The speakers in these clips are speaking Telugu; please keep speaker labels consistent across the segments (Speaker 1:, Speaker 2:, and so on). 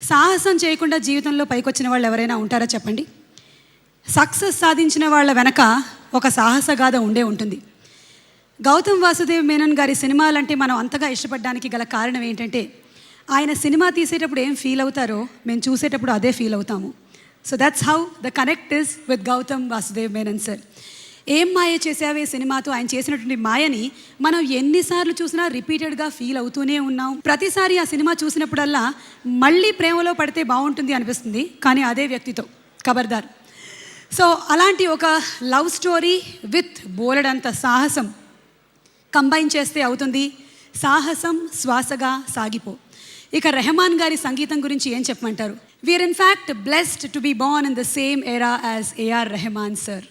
Speaker 1: సాహసం చేయకుండా జీవితంలో పైకొచ్చిన వాళ్ళు ఎవరైనా ఉంటారా చెప్పండి. సక్సెస్ సాధించిన వాళ్ళ వెనక ఒక సాహసగాథ ఉండే ఉంటుంది. గౌతమ్ వాసుదేవ్ మేనన్ గారి సినిమాలంటే మనం అంతగా ఇష్టపడడానికి గల కారణం ఏంటంటే, ఆయన సినిమా తీసేటప్పుడు ఏం ఫీల్ అవుతారో మేము చూసేటప్పుడు అదే ఫీల్ అవుతాము. So that's how the connect is with Gautham Vasudev Menon sir. Ye Maaya చేసావే సినిమాతో ఆయన చేసినటువంటి మాయని మనం ఎన్నిసార్లు చూసినా రిపీటెడ్గా ఫీల్ అవుతూనే ఉన్నాం. ప్రతిసారి ఆ సినిమా చూసినప్పుడల్లా మళ్ళీ ప్రేమలో పడితే బాగుంటుంది అనిపిస్తుంది, కానీ అదే వ్యక్తితో ఖబర్దార్. సో అలాంటి ఒక లవ్ స్టోరీ విత్ బోలెడంత సాహసం కంబైన్ చేస్తే అవుతుంది సాహసం శ్వాసగా సాగిపో. ఇక రెహమాన్ గారి సంగీతం గురించి ఏం చెప్పమంటారు. We are in fact blessed to be born in the same era as AR Rahman sir,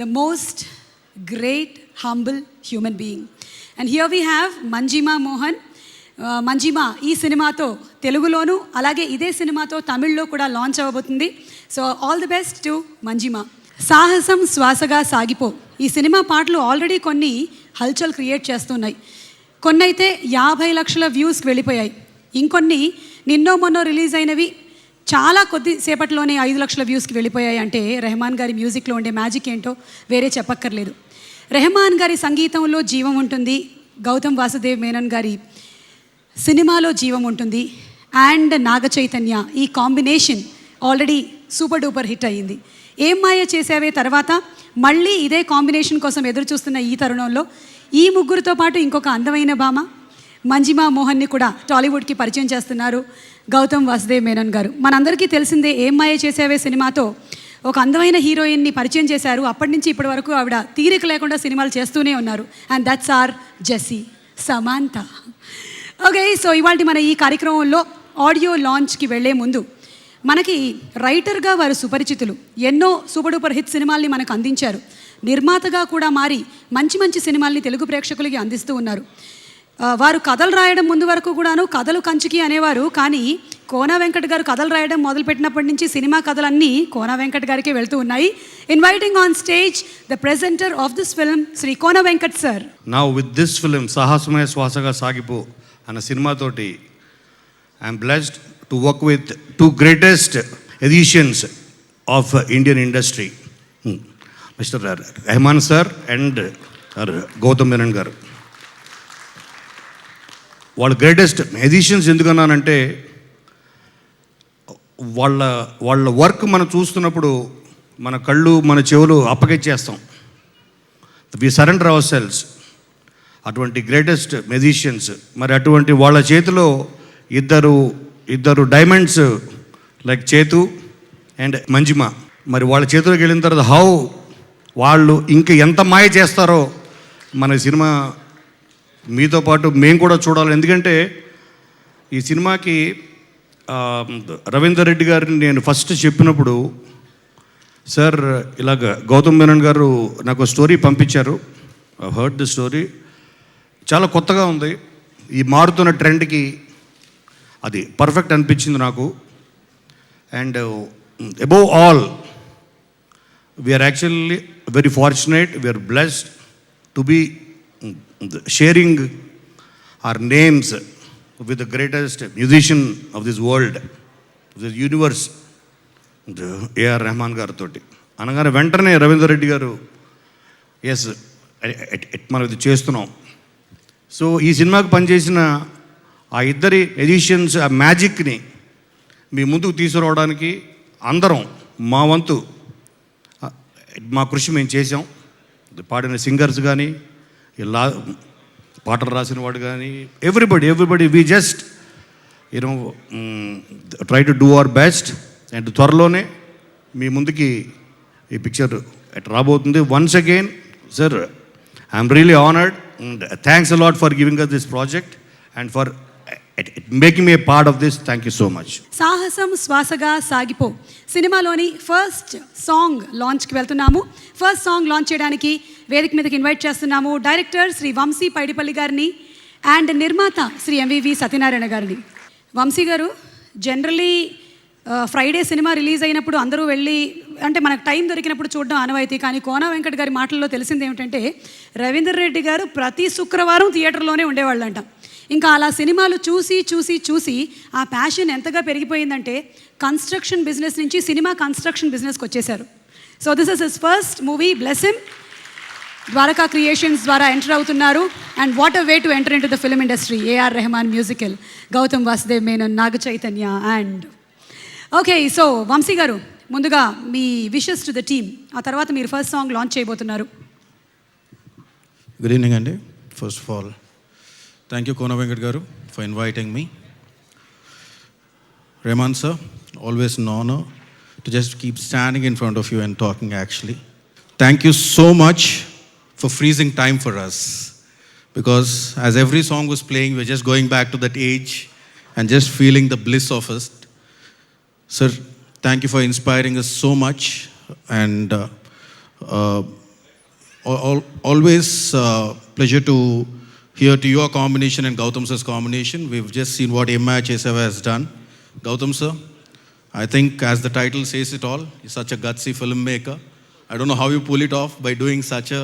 Speaker 1: the most great humble human being. And here we have Manjima Mohan. Manjima ఈ సినిమాతో తెలుగులోను అలాగే ఇదే సినిమాతో తమిళ్లో కూడా లాంచ్ అవ్వబోతుంది. So all the best to Manjima. Sahasam శ్వాసగా సాగిపో ఈ సినిమా పాటలు ఆల్రెడీ కొన్ని హల్చల్ క్రియేట్ చేస్తున్నాయి. కొన్ని అయితే 50 లక్షల వ్యూస్కి వెళ్ళిపోయాయి. ఇంకొన్ని నిన్నో మొన్నో రిలీజ్ అయినవి చాలా కొద్దిసేపట్లోనే 5 లక్షల వ్యూస్కి వెళ్ళిపోయాయి. అంటే రెహమాన్ గారి మ్యూజిక్లో ఉండే మ్యాజిక్ ఏంటో వేరే చెప్పక్కర్లేదు. రెహమాన్ గారి సంగీతంలో జీవం ఉంటుంది, గౌతమ్ వాసుదేవ్ మేనన్ గారి సినిమాలో జీవం ఉంటుంది. అండ్ నాగ చైతన్య ఈ combination already super duper hit అయ్యింది. ఏం మాయ చేసావే తర్వాత మళ్ళీ ఇదే కాంబినేషన్ కోసం ఎదురు చూస్తున్న ఈ తరుణంలో ఈ ముగ్గురితో పాటు ఇంకొక అందమైన భామ మంజిమా మోహన్ని కూడా టాలీవుడ్కి పరిచయం చేస్తున్నారు గౌతమ్ వాసుదేవ్ మేనన్ గారు. మనందరికీ తెలిసిందే, ఏం మాయ చేసావే సినిమాతో ఒక అందమైన హీరోయిన్ని పరిచయం చేశారు. అప్పటి నుంచి ఇప్పటి వరకు ఆవిడ తీరిక లేకుండా సినిమాలు చేస్తూనే ఉన్నారు. And that's our Jessie Samantha. Okay, so ఇవాళ మన ఈ కార్యక్రమంలో ఆడియో లాంచ్కి వెళ్లే ముందు మనకి రైటర్గా వారు సుపరిచితులు. ఎన్నో సూపర్ డూపర్ హిట్ సినిమాల్ని మనకు అందించారు. నిర్మాతగా కూడా మారి మంచి మంచి సినిమాల్ని తెలుగు ప్రేక్షకులకి అందిస్తూ ఉన్నారు. వారు కథలు రాయడం ముందు వరకు కూడాను కథలు కంచికి అనేవారు, కానీ కోన వెంకట్ గారు కథలు రాయడం మొదలుపెట్టినప్పటి నుంచి సినిమా కథలన్నీ కోన వెంకట్ గారికి వెళ్తూ ఉన్నాయి. Inviting on stage the presenter of this film Shri Kona Venkat sir.
Speaker 2: Now with this film Sahasame Swasaga Sagipo అన్న సినిమాతోటి I'm blessed to work with 2 greatest editions of Indian industry, mister Rahman sir and Gautham Menon garu. వాళ్ళ గ్రేటెస్ట్ ఎడిషన్స్ ఎందుకన్నానంటే వాళ్ళ వర్క్ మనం చూస్తున్నప్పుడు మన కళ్ళు మన చెవులు అప్పగిచ్చేస్తాం. We surrender our selves. అటువంటి గ్రేటెస్ట్ మ్యూజిషియన్స్. మరి అటువంటి వాళ్ళ చేతిలో ఇద్దరు diamonds like Chaitu and Manjima. మరి వాళ్ళ చేతిలోకి వెళ్ళిన తర్వాత వాళ్ళు ఇంకా ఎంత మాయ చేస్తారో మన సినిమా మీతో పాటు మేము కూడా చూడాలి. ఎందుకంటే ఈ సినిమాకి రవీందర్ రెడ్డి గారిని నేను ఫస్ట్ చెప్పినప్పుడు, సార్ ఇలాగ గౌతమ్ మేనన్ గారు నాకు స్టోరీ పంపించారు. ఐ హర్డ్ ది స్టోరీ, చాలా కొత్తగా ఉంది, ఈ మారుతున్న ట్రెండ్కి అది పర్ఫెక్ట్ అనిపించింది నాకు. And above all we are actually very fortunate, we are blessed to be sharing our names with the greatest musician of this world, of this universe, A.R. Rahman గారు తోటి అనగానే వెంటనే రవీందర్ రెడ్డి గారు ఎస్ మనం ఇది చేస్తున్నాం. సో ఈ సినిమాకి పనిచేసిన ఆ ఇద్దరి ఎడిషన్స్ ఆ మ్యాజిక్ని మీ ముందుకు తీసుకురావడానికి అందరం మా వంతు మా కృషి మేము చేసాం. పాడిన సింగర్స్ కానీ ఇలా పాటలు రాసిన వాడు కానీ everybody we just try to do our best. And త్వరలోనే మీ ముందుకి ఈ పిక్చర్ రాబోతుంది. Once again sir I'm really honoured and thanks a lot for giving us this project and for making me a part of this. Thank you so much.
Speaker 1: Saahasam శ్వాసగా సాగిపో సినిమాలోని ఫస్ట్ సాంగ్ లాంచ్కి వెళ్తున్నాము. ఫస్ట్ సాంగ్ లాంచ్ చేయడానికి వేదిక మీదకి ఇన్వైట్ చేస్తున్నాము డైరెక్టర్ శ్రీ వంశీ పైడిపల్లి గారిని అండ్ నిర్మాత శ్రీ ఎంవివి సత్యనారాయణ గారిని. వంశీ గారు, జనరలీ ఫ్రైడే సినిమా రిలీజ్ అయినప్పుడు అందరూ వెళ్ళి అంటే మనకు టైం దొరికినప్పుడు చూడడం ఆనవాయితీ, కానీ కోన వెంకట్ గారి మాటల్లో తెలిసింది ఏమిటంటే రవీందర్ రెడ్డి గారు ప్రతి శుక్రవారం థియేటర్లోనే ఉండేవాళ్ళంట. ఇంకా అలా సినిమాలు చూసి చూసి చూసి ఆ ప్యాషన్ ఎంతగా పెరిగిపోయిందంటే కన్స్ట్రక్షన్ బిజినెస్ నుంచి సినిమా కన్స్ట్రక్షన్ బిజినెస్కి వచ్చేసారు. So this is his first movie, bless him. Dwaraka Creations ద్వారా ఎంటర్ అవుతున్నారు. And what a way to enter into the film industry. A R Rahman musical, Gautham Vasudev Menon, Naga Chaitanya and okay. So Vamsi garu, ముందుగా మీ విషెస్ టు ద టీమ్, ఆ తర్వాత మీరు ఫస్ట్ సాంగ్ లాంచ్ చేయబోతున్నారు.
Speaker 3: గుడ్ ఈవినింగ్ అండి. First of all thank you Kona Venkat గారు for inviting me. Rahman sir, always an honor to just keep standing in front of you and talking actually. Thank you so much for freezing time for us, because as every song was playing, we're just going back to that age and just feeling the bliss of it. Sir, thank you for inspiring us so much, and always pleasure to hear to your combination and Gautam sir's combination. We've just seen what MI Chesava has done. Gautam sir, I think as the title says it all, you're such a gutsy filmmaker. I don't know how you pull it off by doing such a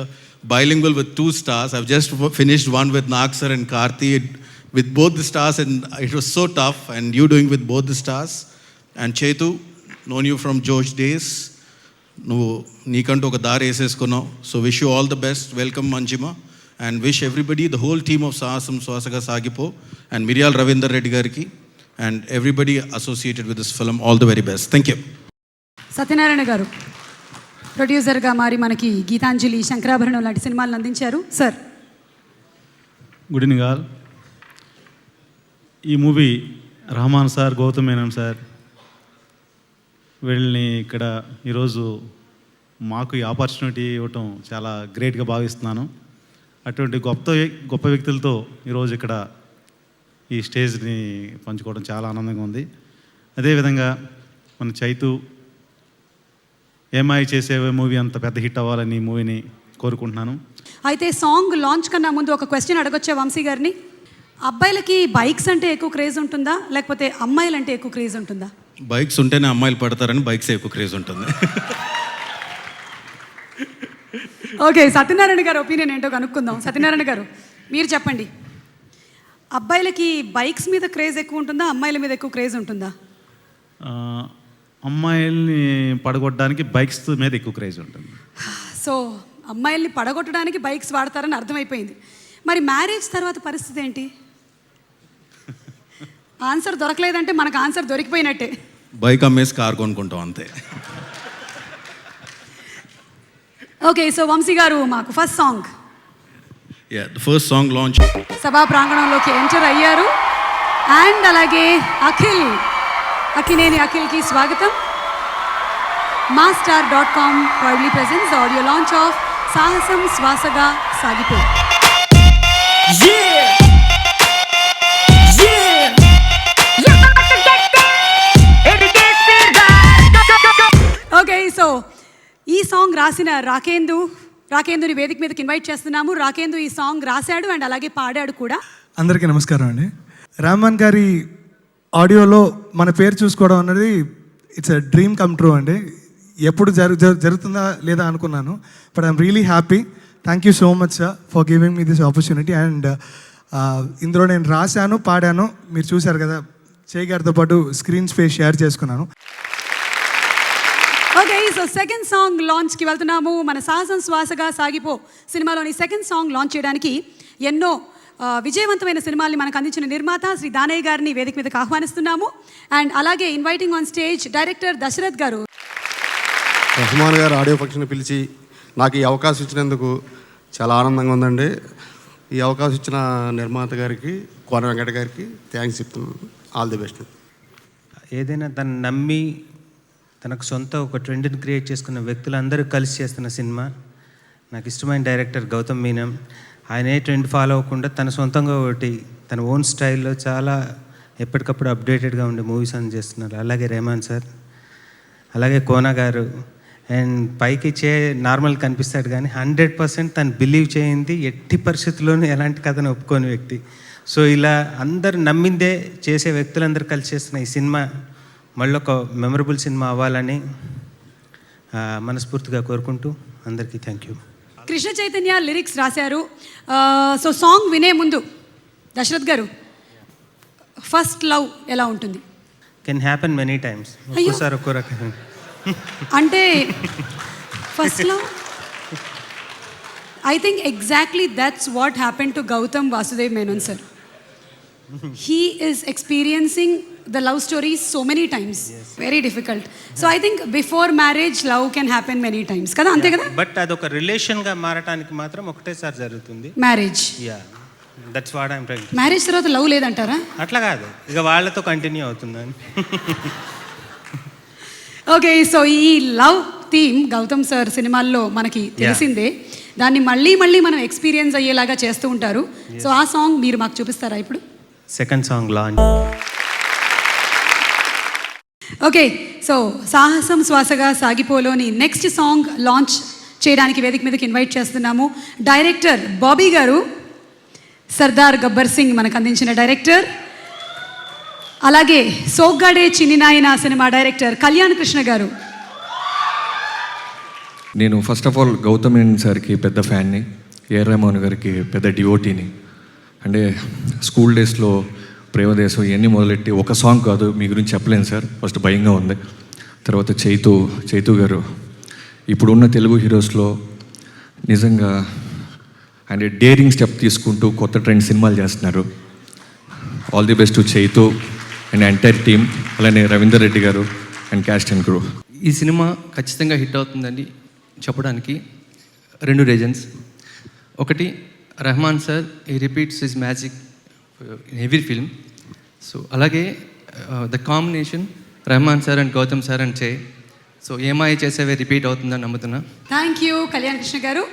Speaker 3: bilingual with 2 stars. I've just finished one with Nag sir and Karthi with both the stars, and it was so tough, and you doing with both the stars. And Chetu, known you from Josh days, నువ్వు నీకంటూ ఒక దారి వేసేసుకున్నావు. So wish you all the best. Welcome Manjima, and wish everybody, the whole team of Sahasam శ్వాసగా సాగిపో, అండ్ మిరియాల్ రవీందర్ రెడ్డి గారికి and everybody associated with this film all the very best. Thank you.
Speaker 1: Satyanarayana garu ప్రొడ్యూసర్గా మారి మనకి గీతాంజలి, శంకరాభరణం లాంటి సినిమాలను అందించారు. Sir
Speaker 4: good evening all. ఈ movie Rahman sir, Gautham Menon sir వీళ్ళని ఇక్కడ ఈరోజు మాకు ఈ ఆపర్చునిటీ ఇవ్వటం చాలా గ్రేట్గా భావిస్తున్నాను. అటువంటి గొప్ప వ్యక్తులతో ఈరోజు ఇక్కడ ఈ స్టేజ్ని పంచుకోవడం చాలా ఆనందంగా ఉంది. అదేవిధంగా మన చైతు ఏమై చేసే మూవీ అంత పెద్ద హిట్ అవ్వాలని ఈ మూవీని కోరుకుంటున్నాను.
Speaker 1: అయితే సాంగ్ లాంచ్ కన్నా ముందు ఒక క్వశ్చన్ అడగొచ్చా వంశీ గారిని? అబ్బాయిలకి బైక్స్ అంటే ఎక్కువ క్రేజ్ ఉంటుందా, లేకపోతే అమ్మాయిలంటే ఎక్కువ క్రేజ్ ఉంటుందా?
Speaker 3: బైక్స్ ఉంటేనే అమ్మాయిలు పడతారని బైక్స్ ఎక్కువ క్రేజ్ ఉంటుంది.
Speaker 1: ఓకే, సత్యనారాయణ గారు ఒపీనియన్ ఏంటో కనుక్కుందాం. సత్యనారాయణ గారు మీరు చెప్పండి, అబ్బాయిలకి బైక్స్ మీద క్రేజ్ ఎక్కువ ఉంటుందా, అమ్మాయిల మీద ఎక్కువ క్రేజ్ ఉంటుందా?
Speaker 4: అమ్మాయిల్ని పడగొట్టడానికి బైక్స్ మీద ఎక్కువ క్రేజ్ ఉంటుంది.
Speaker 1: సో అమ్మాయిల్ని పడగొట్టడానికి బైక్స్ వాడతారని అర్థమైపోయింది. మరి మ్యారేజ్ తర్వాత పరిస్థితి ఏంటి? ఆన్సర్ దొరకలేదంటే మనకు ఆన్సర్ దొరికిపోయినట్టే.
Speaker 3: బైక్ అమ్మేసి కార్ కొనుక్కుంటాం అంతే.
Speaker 1: ఓకే, సో వంశీ గారు మాకు first song.
Speaker 3: Yeah, the first song launch.
Speaker 1: సభా ప్రాంగణంలోకి ఎంటర్ అయ్యారు. అండ్ అలాగే అఖినేని అఖిల్కి స్వాగతం. masstar.com proudly presents the audio launch of సాహసం శ్వాసగా సాగిపో. ఓకే, సో ఈ సాంగ్ రాసిన రాకేందుని వేదిక మీదకి ఇన్వైట్ చేస్తున్నాము. రాకేందు ఈ సాంగ్ రాశాడు అండ్ అలాగే పాడాడు కూడా.
Speaker 5: అందరికీ నమస్కారం అండి. రెహమాన్ గారి ఆడియోలో మన పేరు చూసుకోవడం అన్నది it's a dream come true అండి. ఎప్పుడు జరుగుతుందా లేదా అనుకున్నాను, but I'm really happy. Thank you so much sir for giving me this opportunity. And ఇందులో నేను రాశాను, పాడాను, మీరు చూశారు కదా. చేయి గారితో పాటు స్క్రీన్ స్పేస్ షేర్ చేసుకున్నాను.
Speaker 1: ఓకే, సో సెకండ్ సాంగ్ లాంచ్కి వెళ్తున్నాము. మన సాహసం శ్వాసగా సాగిపో సినిమాలోని సెకండ్ సాంగ్ లాంచ్ చేయడానికి ఎన్నో విజయవంతమైన సినిమాల్ని మనకు అందించిన నిర్మాత శ్రీ దానయ్య గారిని వేదిక మీదకి ఆహ్వానిస్తున్నాము. అండ్ అలాగే inviting on stage director Dashrath గారు.
Speaker 6: రెహమాన్ గారు ఆడియో ఫంక్షన్ పిలిచి నాకు ఈ అవకాశం ఇచ్చినందుకు చాలా ఆనందంగా ఉందండి. ఈ అవకాశం ఇచ్చిన నిర్మాత గారికి, కోన వెంకట గారికి థ్యాంక్స్ చెప్తున్నాను. All the best.
Speaker 7: ఏదైనా తను నమ్మి తనకు సొంత ఒక ట్రెండ్ని క్రియేట్ చేసుకున్న వ్యక్తులందరూ కలిసి చేస్తున్న సినిమా. నాకు ఇష్టమైన డైరెక్టర్ గౌతమ్ మీనన్. ఆయన ఏ ట్రెండ్ ఫాలో అవ్వకుండా తన సొంతంగా ఒకటి తన ఓన్ స్టైల్లో చాలా ఎప్పటికప్పుడు అప్డేటెడ్గా ఉండే మూవీస్ అని చేస్తున్నారు. అలాగే రెహమాన్ సార్, అలాగే కోన గారు. అండ్ పైకి నార్మల్ కనిపిస్తాడు కానీ 100% తను బిలీవ్ చేయింది ఎట్టి పరిస్థితుల్లోనూ ఎలాంటి కథను ఒప్పుకోని వ్యక్తి. సో ఇలా అందరు నమ్మిందే చేసే వ్యక్తులందరూ కలిసి చేస్తున్న ఈ సినిమా మళ్ళీ ఒక మెమరబుల్ సినిమా అవ్వాలని మనస్ఫూర్తిగా కోరుకుంటూ అందరికీ thank you.
Speaker 1: Krishna Chaitanya lyrics రాశారు. సో సాంగ్ వినే ముందు దశరథ్ గారు, ఫస్ట్ లవ్ ఎలా ఉంటుంది?
Speaker 7: Can happen many times.
Speaker 1: అయ్యో.
Speaker 7: ఒక్కోసారి ఒక్కో రకం.
Speaker 1: అంటే first love, I think exactly that's what happen to Gautham Vasudev Menon sir. He is experiencing the love stories so many times. Very difficult. So I think before marriage love can happen many times. కదా, అంతే కదా?
Speaker 7: బట్ అదొక రిలేషన్గా మారటానికి మాత్రం ఒకటేసారి జరుగుతుంది.
Speaker 1: Marriage,
Speaker 7: yeah, that's what I'm trying.
Speaker 1: Marriage తర్వాత లవ్ లేదంటారా?
Speaker 7: అట్లా కాదు, ఇక వాళ్ళతో కంటిన్యూ అవుతుందని.
Speaker 1: ఓకే, సో ఈ లవ్ థీమ్ గౌతమ్ సార్ సినిమాల్లో మనకి తెలిసిందే. దాన్ని మళ్ళీ మళ్ళీ మనం ఎక్స్పీరియన్స్ అయ్యేలాగా చేస్తూ ఉంటారు. సో ఆ సాంగ్ మీరు మాకు చూపిస్తారా ఇప్పుడు?
Speaker 7: Second song launch.
Speaker 1: Okay, so సాహసం శ్వాసగా సాగిపోలోని నెక్స్ట్ సాంగ్ లాంచ్ చేయడానికి వేదిక మీదకి ఇన్వైట్ చేస్తున్నాము డైరెక్టర్ బాబీ గారు. సర్దార్ గబ్బర్ సింగ్ మనకు అందించిన డైరెక్టర్, అలాగే సోగ్గాడే చిన్నినాయన సినిమా డైరెక్టర్ కళ్యాణ్ కృష్ణ గారు.
Speaker 8: నేను first of all Gautham Menon సార్కి పెద్ద ఫ్యాన్ని, ఏఆర్ రెహమాన్ గారికి పెద్ద డివోటీని. అంటే స్కూల్ డేస్లో ప్రేమదేశం ఇవన్నీ మొదలెట్టి ఒక సాంగ్ కాదు మీ గురించి చెప్పలేను సార్. ఫస్ట్ భయంగా ఉంది. తర్వాత చైతు గారు ఇప్పుడున్న తెలుగు హీరోస్లో నిజంగా అంటే డేరింగ్ స్టెప్ తీసుకుంటూ కొత్త ట్రెండ్ సినిమాలు చేస్తున్నారు. All the best to Chaitu and entire team, అలానే Ravinder Reddy garu and cast and crew.
Speaker 9: ఈ సినిమా ఖచ్చితంగా హిట్ అవుతుందని చెప్పడానికి 2 రీజన్స్. ఒకటి, రెహమాన్ సార్ ఈ repeats his magic in every film. So అలాగే the combination Rahman sir and Gautham sir and so Ye Maaya Chesave repeat అవుతుందని నమ్ముతున్నా.
Speaker 1: థ్యాంక్ యూ కళ్యాణ్ కృష్ణ గారు.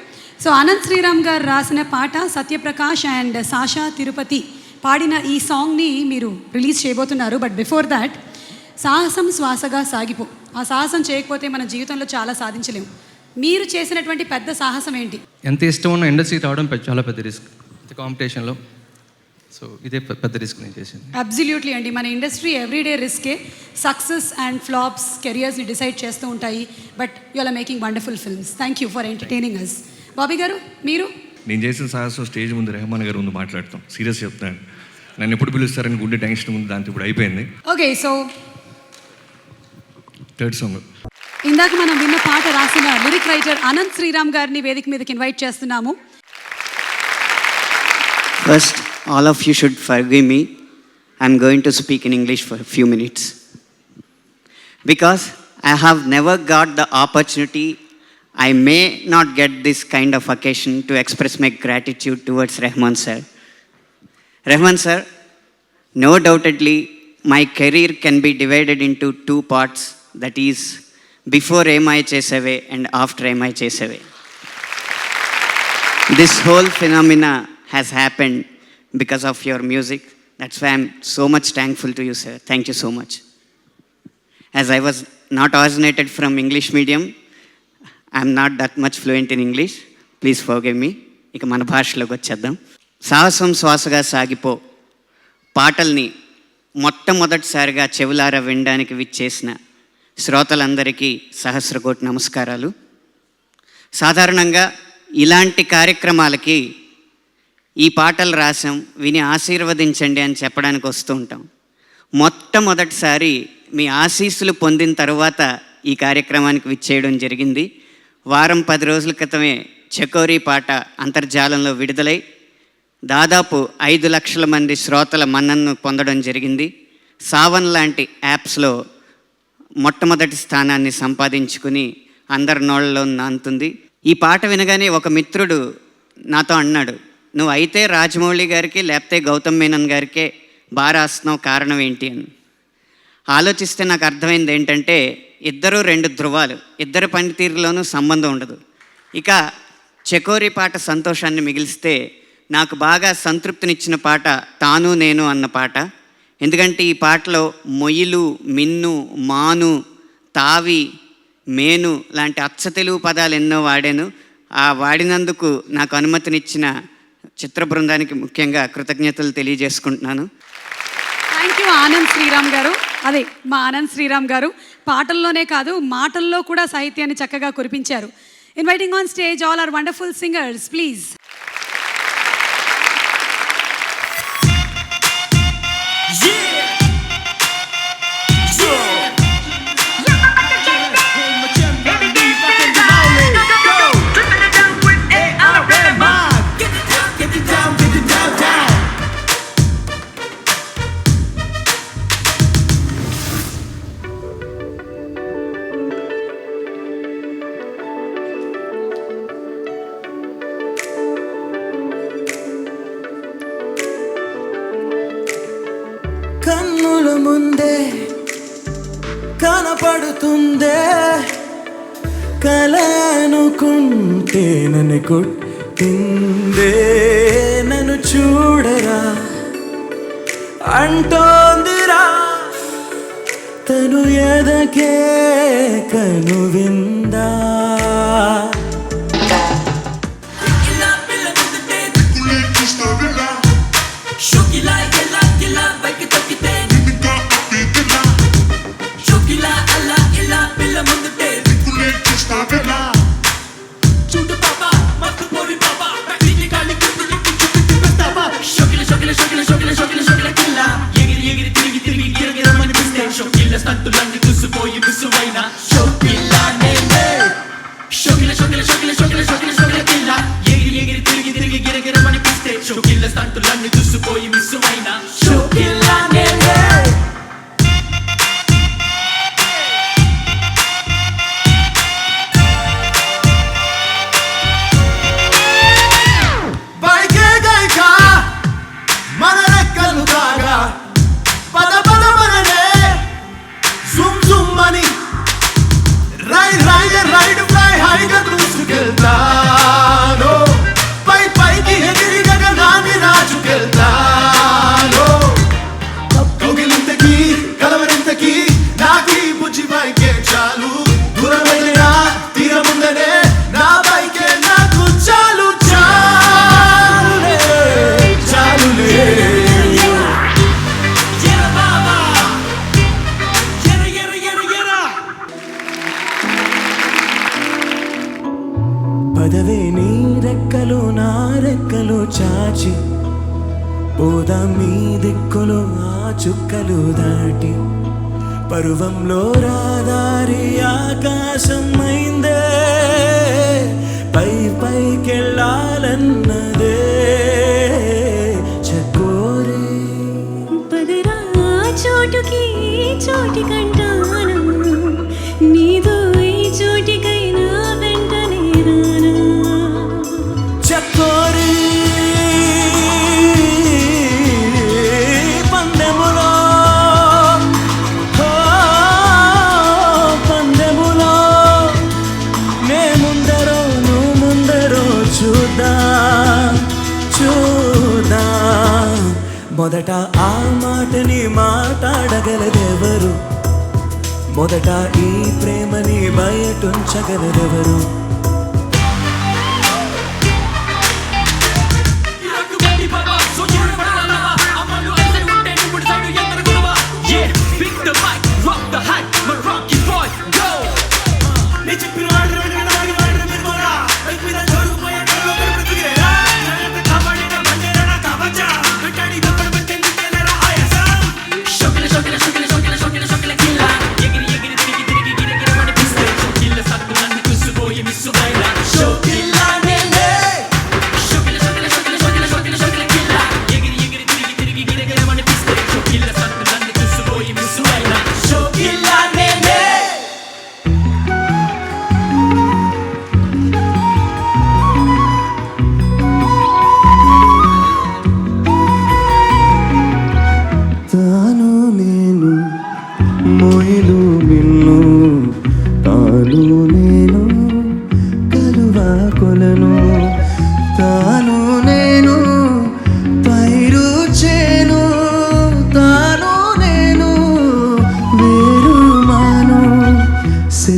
Speaker 1: సో అనంత్ శ్రీరామ్ గారు రాసిన పాట, సత్యప్రకాష్ అండ్ సాషా తిరుపతి పాడిన ఈ సాంగ్ని మీరు రిలీజ్ చేయబోతున్నారు. బట్ బిఫోర్ దాట్, సాహసం శ్వాసగా సాగిపో. ఆ సాహసం చేయకపోతే మన జీవితంలో చాలా సాధించలేము. మీరు చేసినటువంటి పెద్ద సాహసం ఏంటి?
Speaker 9: ఎంత ఇష్టం ఉన్న ఇండస్ట్రీకి రావడం చాలా పెద్ద రిస్క్ ఇంత కాంపిటీషన్లో. సో ఇదే పెద్ద రిస్క్ నేను చేసింది.
Speaker 1: అబ్సల్యూట్లీ అండి, మన ఇండస్ట్రీ ఎవ్రీడే రిస్కే. సక్సెస్ అండ్ ఫ్లాప్స్ కెరియర్స్ని డిసైడ్ చేస్తూ ఉంటాయి. But you are making wonderful films. Thank you for entertaining us. Bobby garu, మీరు?
Speaker 8: నేను చేసిన సాహసం స్టేజ్ ముందు రెహమాన్ గారు ముందు మాట్లాడతాం. సీరియస్ చెప్తాను, నన్ను ఎప్పుడు పిలుస్తారని గుండె టెన్షన్ ముందు, దాంతో ఇప్పుడు అయిపోయింది.
Speaker 1: Okay, so
Speaker 8: third song.
Speaker 1: ఇందాక మనం విన్న పాట రాసిన లిరిక్ రైటర్ అనంత్ శ్రీరామ్ గారిని వేదిక మీదకి ఇన్వైట్ చేస్తున్నాము.
Speaker 10: First, all of you should forgive me. I'm going to speak in English for a few minutes. Because I have never got the opportunity, I may not get this kind of occasion to express my gratitude towards Rahman sir. Rahman sir, no doubtedly, my career can be divided into 2 parts. That is, before MI Chesave and after MI Chesave. This whole phenomena has happened because of your music. That's why I'm so much thankful to you, sir. Thank you so much. As I was not originated from English medium, I'm not that much fluent in English. Please forgive me. ఇక మన భాషలోకి వచ్చేద్దాం. సాహసం శ్వాసగా సాగిపో పాటల్ని మొట్టమొదటిసారిగా చెవులారా వినడానికి విచ్చేసిన శ్రోతలందరికీ సహస్రకోటి నమస్కారాలు. సాధారణంగా ఇలాంటి కార్యక్రమాలకి ఈ పాటలు రాసాం, విని ఆశీర్వదించండి అని చెప్పడానికి వస్తూ ఉంటాం. మొట్టమొదటిసారి మీ ఆశీస్సులు పొందిన తర్వాత ఈ కార్యక్రమానికి విచ్చేయడం జరిగింది. వారం 10 రోజుల క్రితమే చకోరీ పాట అంతర్జాలంలో విడుదలై దాదాపు 5 లక్షల మంది శ్రోతల మన్ననను పొందడం జరిగింది. సావన్ లాంటి యాప్స్లో మొట్టమొదటి స్థానాన్ని సంపాదించుకుని అందరి నోళ్ళలో నానుతుంది. ఈ పాట వినగానే ఒక మిత్రుడు నాతో అన్నాడు, నువ్వు అయితే రాజమౌళి గారికి లేకపోతే గౌతమ్ మేనన్ గారికే బాగా రాస్తున్నావు, కారణం ఏంటి అని. ఆలోచిస్తే నాకు అర్థమైంది ఏంటంటే, ఇద్దరు 2 ధృవాలు, ఇద్దరు పనితీరులోనూ సంబంధం ఉండదు. ఇక చకోరీ పాట సంతోషాన్ని మిగిలిస్తే నాకు బాగా సంతృప్తినిచ్చిన పాట తాను నేను అన్న పాట. ఎందుకంటే ఈ పాటలో మొయ్యిలు, మిన్ను, మాను, తావి, మేను లాంటి అచ్చ తెలుగు పదాలు ఎన్నో వాడాను. ఆ వాడినందుకు నాకు అనుమతినిచ్చిన చిత్ర బృందానికి ముఖ్యంగా కృతజ్ఞతలు తెలియజేసుకుంటున్నాను.
Speaker 1: థ్యాంక్ యూ ఆనంద్ శ్రీరామ్ గారు. అదే మా ఆనంద్ శ్రీరామ్ గారు పాటల్లోనే కాదు మాటల్లో కూడా సాహిత్యాన్ని చక్కగా కురిపించారు. Inviting on stage all our wonderful singers please.
Speaker 11: కనపడుతుందే కల అనుకుంటే నన్ను కొట్టిందే నన్ను చూడరా అంటోందిరా తను ఎదకే కను విందా పదవే నీ రెక్కలు నా రెక్కలు చాచి పోదాం మీ దిక్కులు ఆ చుక్కలు దాటి పరువంలో రాదారి ఆకాశం అయిందే పై పైకెళ్ళాలన్నదే చకోరే
Speaker 12: పదరా చోటుకి చోటి కంటాను నీదో ఈ చోటికైనా వెంటనే రానా
Speaker 11: చకోరే మొదట ఆ మాటని మాట్లాడగలదెవరు మొదట ఈ ప్రేమని బయటుంచగలదెవరు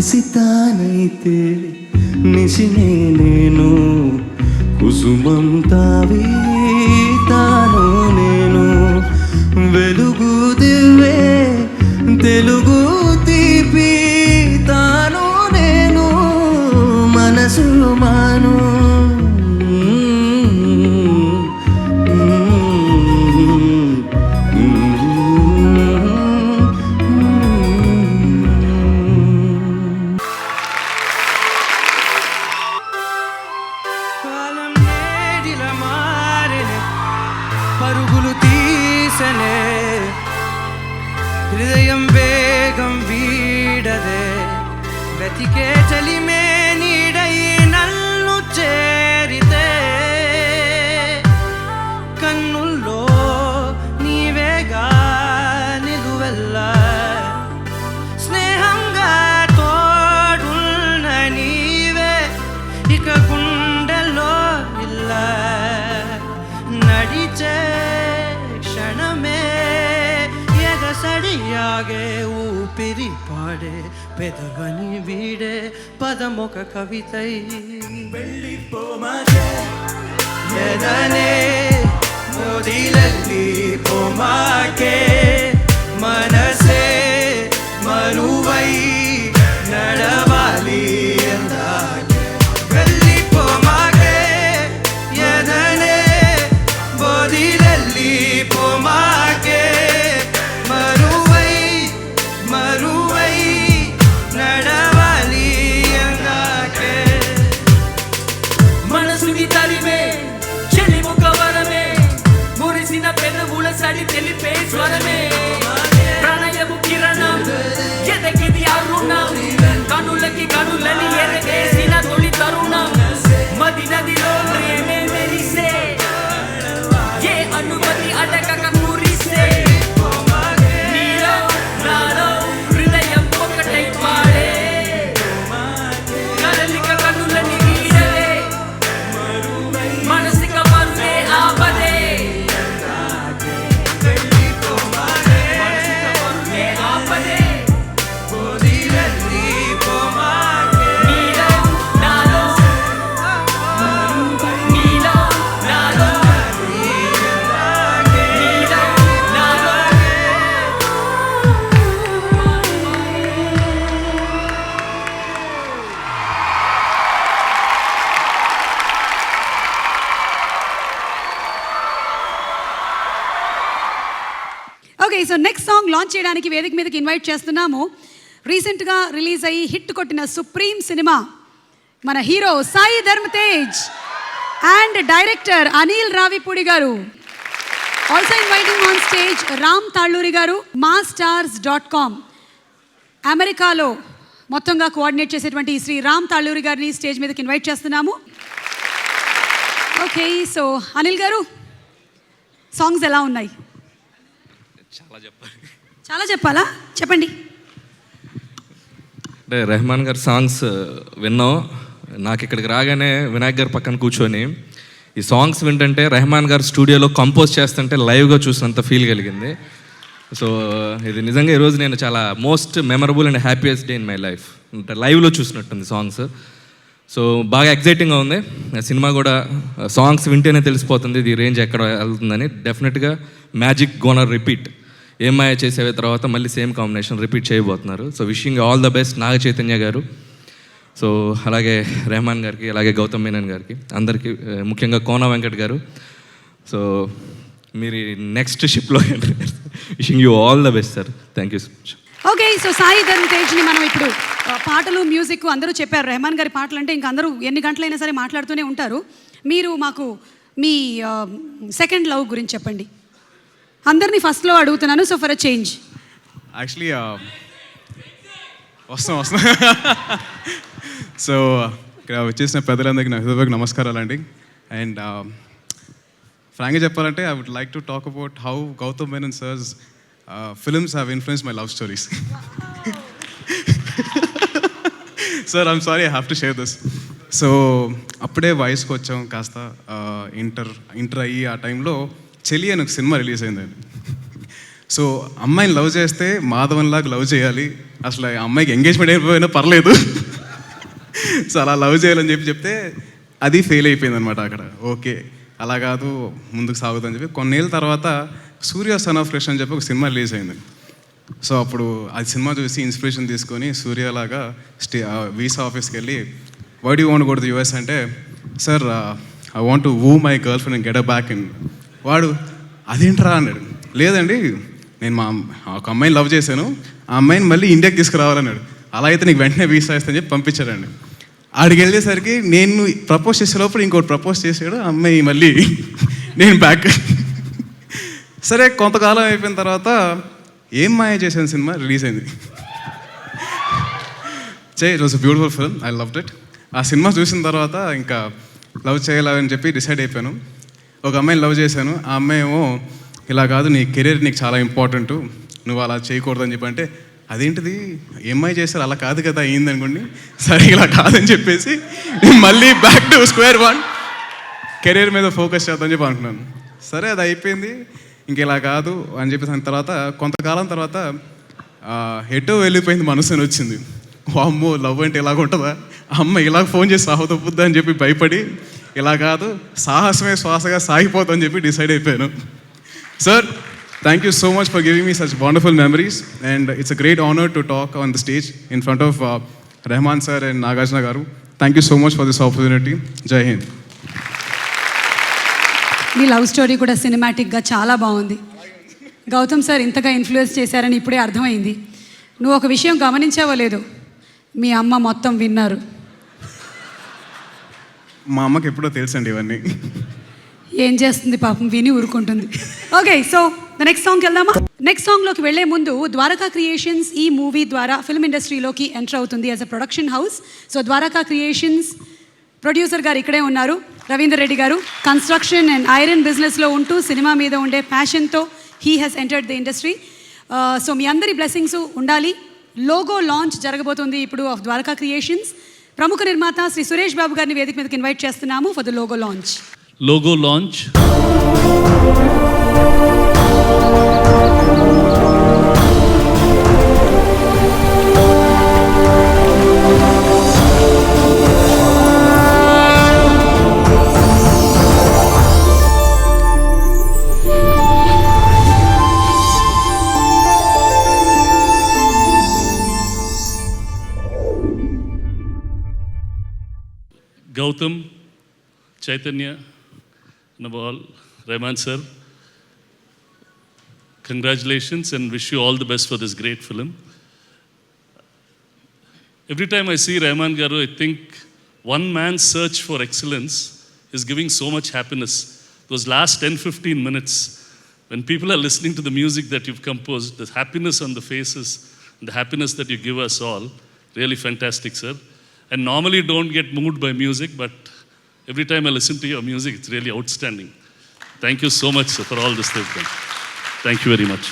Speaker 11: శశితానైతే నిశినే నేను కుసుమం తావి తాను నేను వెలుగు దివ్వే తెలుగు తీపి తాను నేను మనసు మాను
Speaker 13: పరుగులు తీసనే హృదయం వేగం వీడదే వెతికే చలిమే నీడై నన్ను చేరితే కన్నుల్లో నీవేగా నిలువెల్లా స్నేహ ఊపిరి పాడే పెదవని వీడే పదమొక కవితై వెళ్ళిపోమాకే ఎదనే మోదిలల్లి పోమాకే మనసే మరువై నడవాలి ఎందాకే వెళ్ళిపోమాకే ఎదనే మోదిలల్లి పోమాకే మరువై మరువై నడవాలి ఎందాకే మనసుని తరిమే చెలి ముఖవరమే మురిసిన పెదవుల సడి తెలిపే స్వరమే ప్రణయము కిరణం ఎదగిది అరుణం కనులకి కనులని ఎరగేసిన తొలి తరుణం మది నదిలో ప్రేమే మెరిసే ఏ అనుమతి అడగక కురిసే నీలో నాలో హృదయం ఒకటై పాడే కదలిక కనులని వీడలే మనసిక మరుగే ఆపదే మరుగే ఆపదే నీలో నాలో నీలో నాలో నీలో నాలో
Speaker 1: okay, so next song launch చేయడానికి వేదిక మీదకి ఇన్వైట్ చేస్తున్నాము. రీసెంట్గా రిలీజ్ అయ్యి హిట్ కొట్టిన సుప్రీం సినిమా మన hero Sai Dharam Tej and director Anil Ravipudi garu. Also inviting on stage Ram Talluri garu. మాస్టార్స్.com అమెరికాలో మొత్తంగా కోఆర్డినేట్ చేసేటువంటి శ్రీ రామ్ తాళ్ళూరి గారిని స్టేజ్ మీదకి ఇన్వైట్ చేస్తున్నాము. ఓకే, సో అనిల్ గారు, సాంగ్స్ ఎలా ఉన్నాయి? చాలా చెప్పాలా? చెప్పండి.
Speaker 8: అంటే రెహమాన్ గారి సాంగ్స్ విన్నాం. నాకు ఇక్కడికి రాగానే వినాయక్ గారి పక్కన కూర్చొని ఈ సాంగ్స్ వింటుంటే రెహమాన్ గారు స్టూడియోలో కంపోజ్ చేస్తుంటే లైవ్గా చూసినంత ఫీల్ కలిగింది. సో ఇది నిజంగా ఈరోజు నేను చాలా most memorable and happiest day in my life. అంటే లైవ్లో చూసినట్టుంది సాంగ్స్. సో బాగా ఎగ్జైటింగ్గా ఉంది. సినిమా కూడా సాంగ్స్ వింటేనే తెలిసిపోతుంది ఇది రేంజ్ ఎక్కడ వెళ్తుందని. డెఫినెట్గా మ్యాజిక్ గోనర్ రిపీట్. ఏమాయ చేసే తర్వాత మళ్ళీ సేమ్ కాంబినేషన్ రిపీట్ చేయబోతున్నారు. So wishing all the best Naga Chaitanya garu. So అలాగే రెహమాన్ గారికి, అలాగే గౌతమ్ మీనన్ గారికి, అందరికీ ముఖ్యంగా కోన వెంకట్ గారు. సో మీరు నెక్స్ట్ షిప్లో wishing you all the best sir. Thank you so much.
Speaker 1: Okay, so Sai Dharam తేజ్ని మనం ఇప్పుడు పాటలు, మ్యూజిక్ అందరూ చెప్పారు. రెహమాన్ గారి పాటలు అంటే ఇంకా అందరూ ఎన్ని గంటలైనా సరే మాట్లాడుతూనే ఉంటారు. మీరు మాకు మీ సెకండ్ లవ్ గురించి చెప్పండి. అందరినీ ఫస్ట్లో అడుగుతున్నాను, so for a change.
Speaker 14: Actually వస్తాం సో ఇక్కడ వచ్చేసిన పెద్దలందరికీ నా హృదయపూర్వక నమస్కారాలండి. అండ్ ఫ్రాంక్గా చెప్పాలంటే I would like to talk about how Gautham Menon sir's films have influence my love stories. Sir I'm sorry, I have to share this. So అప్పుడే వయసుకు వచ్చాం, కాస్త ఇంటర్ అయ్యి ఆ టైంలో చెలి అని ఒక సినిమా రిలీజ్ అయిందండి. సో అమ్మాయిని లవ్ చేస్తే మాధవన్ లాగా లవ్ చేయాలి, అసలు ఆ అమ్మాయికి ఎంగేజ్మెంట్ అయిపోయినా పర్లేదు, సో అలా లవ్ చేయాలని చెప్తే అది ఫెయిల్ అయిపోయింది అనమాట అక్కడ. ఓకే అలా కాదు, ముందుకు సాగుతుందని చెప్పి కొన్నేళ్ళ తర్వాత సూర్య సన్ ఆఫ్ క్రిష్ అని చెప్పి ఒక సినిమా రిలీజ్ అయింది. సో అప్పుడు అది సినిమా చూసి ఇన్స్పిరేషన్ తీసుకొని సూర్యలాగా వీసా ఆఫీస్కి వెళ్ళి why do want go to the US అంటే, sir I want to woo my girl friend and get a back in. వాడు అదేంట్రా అన్నాడు. లేదండి, నేను ఒక అమ్మాయిని లవ్ చేశాను, ఆ అమ్మాయిని మళ్ళీ ఇండియాకి తీసుకురావాలన్నాడు. అలా అయితే నీకు వెంటనే వీసా ఇస్తాను చెప్పి పంపించాడండి. ఆడికి వెళ్ళేసరికి నేను ప్రపోజ్ చేసే లోపల ఇంకోటి ప్రపోజ్ చేసాడు, ఆ అమ్మాయి మళ్ళీ నేను బ్యాక్. సరే కొంతకాలం అయిపోయిన తర్వాత ఏం మాయ చేశాను సినిమా రిలీజ్ అయింది. It was a beautiful film, I loved it. ఆ సినిమా చూసిన తర్వాత ఇంకా లవ్ చేయాలని చెప్పి డిసైడ్ అయిపోయాను. ఒక అమ్మాయిని లవ్ చేశాను, ఆ అమ్మాయి ఏమో ఇలా కాదు, నీ కెరీర్ నీకు చాలా ఇంపార్టెంట్, నువ్వు అలా చేయకూడదని చెప్పి అంటే, అదేంటిది ఏమ్మాయి చేశారు అలా కాదు కదా అయింది అనుకోండి. సరే ఇలా కాదని చెప్పేసి మళ్ళీ back to square one, career మీద ఫోకస్ చేద్దామని చెప్పి అనుకున్నాను. సరే అది అయిపోయింది, ఇంక ఇలా కాదు అని చెప్పేసి తర్వాత కొంతకాలం తర్వాత ఎటో వెళ్ళిపోయింది మనసు అని వచ్చింది. అమ్మో లవ్ అంటే ఇలాగ ఉంటుందా, అమ్మ ఇలాగ ఫోన్ చేసి సాహతొప్పుద్దా అని చెప్పి భయపడి ఇలా కాదు సాహసమే శ్వాసగా సాగిపోతుందని చెప్పి డిసైడ్ అయిపోయాను. Sir, thank you so much for giving me such wonderful memories and it's a great honour to talk on the stage in front of Rahman sir and Nagarjuna garu. Thank you so much for this opportunity. జై హింద్.
Speaker 1: మీ లవ్ స్టోరీ కూడా సినిమాటిక్గా చాలా బాగుంది. గౌతమ్ సార్ ఇంతగా ఇన్ఫ్లుయెన్స్ చేశారని ఇప్పుడే అర్థమైంది. నువ్వు ఒక విషయం గమనించావో లేదు, మీ అమ్మ మొత్తం విన్నారు.
Speaker 14: మా అమ్మకి ఎప్పుడో తెలుసండి ఇవన్నీ.
Speaker 1: ఏం చేస్తుంది పాపం, విని ఊరుకుంటుంది. ఓకే, సో ద నెక్స్ట్ సాంగ్కి వెళ్దామా? నెక్స్ట్ సాంగ్లోకి వెళ్లే ముందు ద్వారకా క్రియేషన్స్ ఈ మూవీ ద్వారా ఫిల్మ్ ఇండస్ట్రీలోకి ఎంటర్ అవుతుంది as a production house. So Dwaraka Creations producer garu ఇక్కడే ఉన్నారు, రవీందర్ రెడ్డి గారు. కన్స్ట్రక్షన్ అండ్ ఐరన్ బిజినెస్లో ఉంటూ సినిమా మీద ఉండే ప్యాషన్తో he has entered the industry. So మీ అందరి బ్లెస్సింగ్స్ ఉండాలి. లోగో లాంచ్ జరగబోతుంది ఇప్పుడు ఆఫ్ ద్వారకా క్రియేషన్స్. ప్రముఖ నిర్మాత శ్రీ సురేష్ బాబు గారిని వేదిక మీదకి ఇన్వైట్ చేస్తున్నాము for the logo launch.
Speaker 15: Logo launch. Gautam, Chaitanya, Nawal, Rahman sir, congratulations and wish you all the best for this great film. Every time I see Rahman Garu, I think one man's search for excellence is giving so much happiness. Those last 10-15 minutes, when people are listening to the music that you've composed, the happiness on the faces, and the happiness that you give us all, really fantastic, sir. And normally don't get moved by music, but every time I listen to your music, it's really outstanding. Thank you so much, sir, for all this they've done. Thank you very much.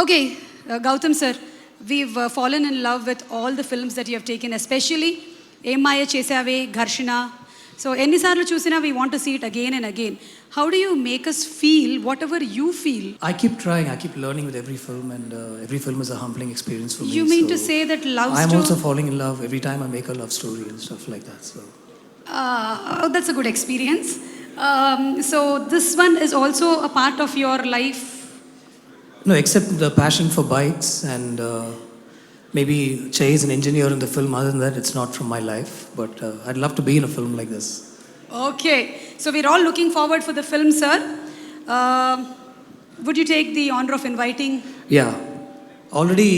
Speaker 1: Okay, Gautam sir, we've fallen in love with all the films that you have taken, especially Em Maya Chesave, Gharshana. So ఎన్నిసార్లు చూసినా we want to see it again and again. How do you make us feel whatever you feel?
Speaker 16: I keep trying, I keep learning with every film, and every film is a humbling experience for me.
Speaker 1: You mean to say that love story?
Speaker 16: I'm also falling in love every time I make a love story and stuff like that. So
Speaker 1: that's a good experience. So this one is also a part of your life?
Speaker 16: No, except the passion for bikes and maybe Che is an engineer in the film. Other than that, it's not from my life. But I'd love to be in a film like this.
Speaker 1: Okay, so we're all looking forward for the film, sir. Would you take the honor of inviting?
Speaker 16: Yeah, already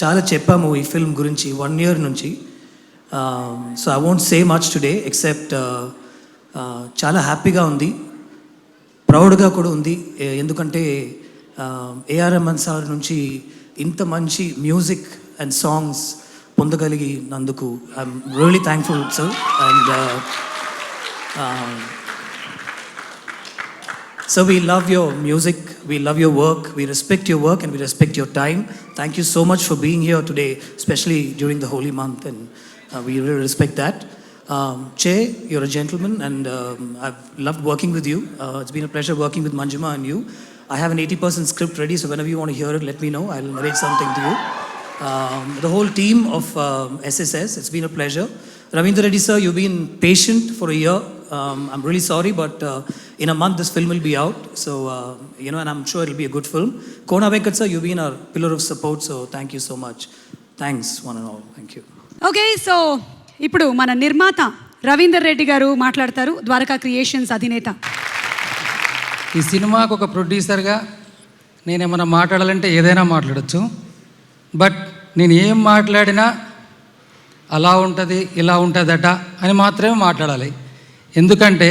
Speaker 16: చాలా చెప్పాము ఈ ఫిల్మ్ గురించి 1 year నుంచి. So I won't say much today except చాలా హ్యాపీగా ఉంది, ప్రౌడ్గా కూడా ఉంది. ఎందుకంటే ఏఆర్ రెహమాన్ సార్ నుంచి ఇంత మంచి మ్యూజిక్ అండ్ సాంగ్స్ పొందగలిగినందుకు I'm really thankful sir. And so we love your music, we love your work, we respect your work and we respect your time. Thank you so much for being here today, especially during the holy month, and we really respect that. Che, you're a gentleman and I've loved working with you. It's been a pleasure working with Manjima and you. I have an 80% script ready, so whenever you want to hear it, let me know. I'll narrate something to you. The whole team of SSS, it's been a pleasure. Ravindra Reddy sir, you've been patient for a year. I'm really sorry, but in a month this film will be out. So, and I'm sure it'll be a good film. Kona Venkat sir, you've been our pillar of support, so thank you so much. Thanks, one and all. Thank you.
Speaker 1: Okay, so ఇప్పుడు మన నిర్మాత రవీందర్ రెడ్డి గారు మాట్లాడతారు, ద్వారకా క్రియేషన్స్ అధినేత.
Speaker 17: ఈ సినిమాకు ఒక ప్రొడ్యూసర్గా నేనేమన్నా మాట్లాడాలంటే ఏదైనా మాట్లాడచ్చు. బట్ నేను ఏం మాట్లాడినా అలా ఉంటుంది ఇలా ఉంటుందట అని మాత్రమే మాట్లాడాలి. ఎందుకంటే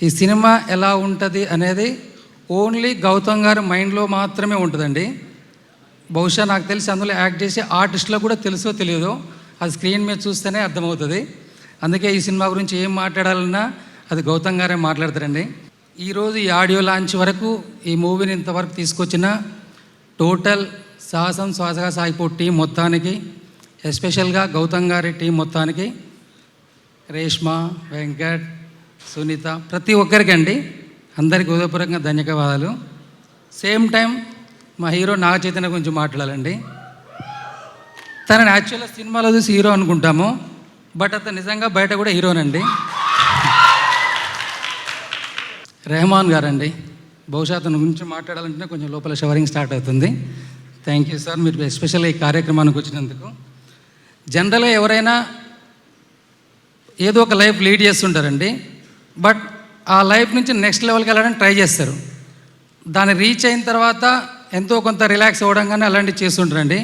Speaker 17: ఈ సినిమా ఎలా ఉంటుంది అనేది ఓన్లీ గౌతమ్ గారి మైండ్లో మాత్రమే ఉంటుందండి. బహుశా నాకు తెలిసి అందులో యాక్ట్ చేసే ఆర్టిస్టులకు కూడా తెలుసో తెలియదో, అది స్క్రీన్ మీద చూస్తేనే అర్థమవుతుంది. అందుకే ఈ సినిమా గురించి ఏం మాట్లాడాలన్నా అది గౌతమ్ గారే మాట్లాడతారండి. ఈరోజు ఈ ఆడియో లాంచ్ వరకు ఈ మూవీని ఇంతవరకు తీసుకొచ్చిన టోటల్ సాహసం శ్వాసగా సాగిపో టీం మొత్తానికి, ఎస్పెషల్గా గౌతమ్ గారి టీం మొత్తానికి, రేష్మ, వెంకట్, సునీత, ప్రతి ఒక్కరికి అండి అందరికీ హృదయపూర్వకంగా ధన్యవాదాలు. సేమ్ టైం మా హీరో నాగ చైతన్య గురించి మాట్లాడాలండి. తనని యాక్చువల్గా సినిమాలో చూసి హీరో అనుకుంటాము, బట్ అతను నిజంగా బయట కూడా హీరోనండి. రెహమాన్ గారండి, బహుశా అతని గురించి మాట్లాడాలంటే కొంచెం లోపల షవరింగ్ స్టార్ట్ అవుతుంది. థ్యాంక్ యూ సార్, మీరు ఎస్పెషల్గా ఈ కార్యక్రమానికి వచ్చినందుకు. జనరల్గా ఎవరైనా ఏదో ఒక లైఫ్ లీడ్ చేస్తుంటారండి, బట్ ఆ లైఫ్ నుంచి నెక్స్ట్ లెవెల్కి వెళ్ళడానికి ట్రై చేస్తారు. దాన్ని రీచ్ అయిన తర్వాత ఎంతో కొంత రిలాక్స్ అవ్వడం కానీ అలాంటివి చేస్తుంటారండి.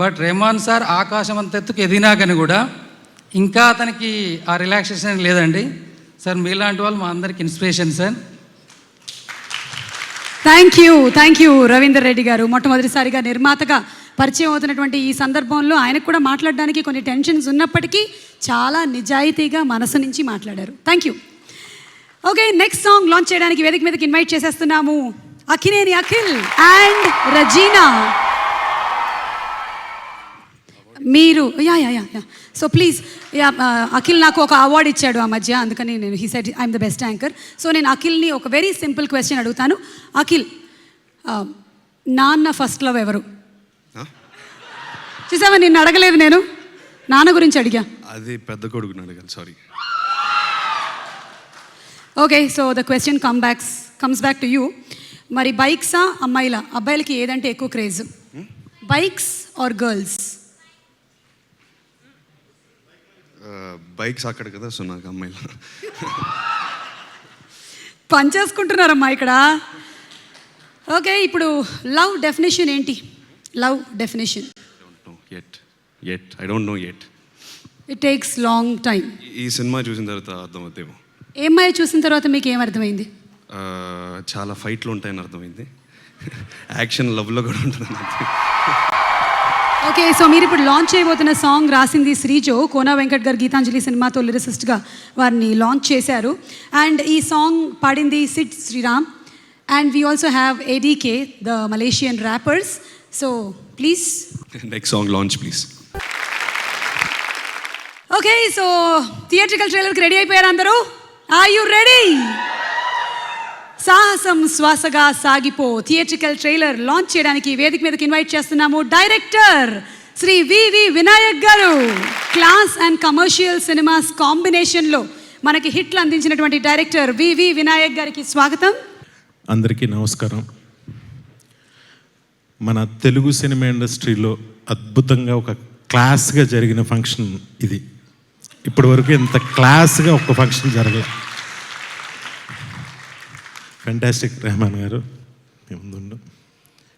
Speaker 17: బట్ రెహమాన్ సార్ ఆకాశం అంత ఎత్తుకు ఎదిగినా కానీ కూడా ఇంకా అతనికి ఆ రిలాక్సేషన్ లేదండి. సార్ మీలాంటి వాళ్ళు మా అందరికి inspiration sir.
Speaker 1: Thank you Ravinder Reddy గారు. మొట్టమొదటిసారిగా నిర్మాతగా పరిచయం అవుతున్నటువంటి ఈ సందర్భంలో ఆయనకు కూడా మాట్లాడడానికి కొన్ని టెన్షన్స్ ఉన్నప్పటికీ చాలా నిజాయితీగా మనసు నుంచి మాట్లాడారు. Thank you. Okay, next song launch చేయడానికి వేదిక మీదకి ఇన్వైట్ చేసేస్తున్నాము అక్కినేని అఖిల్ అండ్ రజీనా. మీరు yeah yeah yeah yeah so please Akhil నాకు ఒక అవార్డు ఇచ్చాడు ఆ మధ్య, అందుకని నేను he said I'm the best anchor. So నేను అఖిల్ని ఒక వెరీ సింపుల్ క్వశ్చన్ అడుగుతాను. అఖిల్, నాన్న ఫస్ట్ లవ్ ఎవరు? చూసావా, నిన్ను అడగలేదు, నేను నాన్న గురించి అడిగా.
Speaker 2: అది పెద్ద కొడుకుని అడగాలి, sorry.
Speaker 1: Okay, so the question comes back to you. మరి బైక్సా అమ్మాయిలా? అబ్బాయిలకి ఏదంటే ఎక్కువ craze, bikes or girls?
Speaker 2: Bikes అక్కడ కదా, సో నాకు అమ్మాయిలు.
Speaker 1: పనిచేసుకుంటున్నారమ్మా ఇక్కడ. ఓకే, ఇప్పుడు లవ్ డెఫినేషన్ ఏంటి? Love definition
Speaker 2: I don't know yet.
Speaker 1: It takes long time.
Speaker 2: ఈ సినిమా చూసిన తర్వాత అర్థమవుతామో.
Speaker 1: ఏమై చూసిన తర్వాత మీకు ఏమర్థమైంది?
Speaker 2: చాలా ఫైట్లు ఉంటాయని అర్థమైంది. యాక్షన్ లవ్లో కూడా ఉంటుంది.
Speaker 1: ఓకే, సో మీరు ఇప్పుడు లాంచ్ చేయబోతున్న సాంగ్ రాసింది శ్రీజో, కోనా వెంకట్ గారు గీతాంజలి సినిమాతో లిరిసిస్ట్గా వారిని లాంచ్ చేశారు. అండ్ ఈ సాంగ్ పాడింది Sid Sriram. And we also have ADK, the Malaysian rappers. So please
Speaker 2: next song launch please.
Speaker 1: Okay, so theatrical ట్రైలర్కి రెడీ అయిపోయారు అందరూ? Are you ready? సాహసం శ్వాసగా సాగిపో థియేట్రికల్ ట్రైలర్ లాంచ్ చేయడానికి వేదిక మీదకి ఇన్వైట్ చేస్తున్నాము డైరెక్టర్ శ్రీ వివి వినాయక్ గారు. క్లాస్ అండ్ కమర్షియల్ సినిమాస్ కాంబినేషన్లో మనకి హిట్లు అందించినటువంటి డైరెక్టర్ వివి వినాయక్ గారికి స్వాగతం.
Speaker 18: అందరికీ నమస్కారం. మన తెలుగు సినిమా ఇండస్ట్రీలో అద్భుతంగా ఒక క్లాస్గా జరిగిన ఫంక్షన్ ఇది. ఇప్పటి వరకు ఇంత క్లాస్గా ఒక ఫంక్షన్ జరగలేదు. ఫెంటాస్టిక్. రెహమాన్ గారు మీ ముందుండు.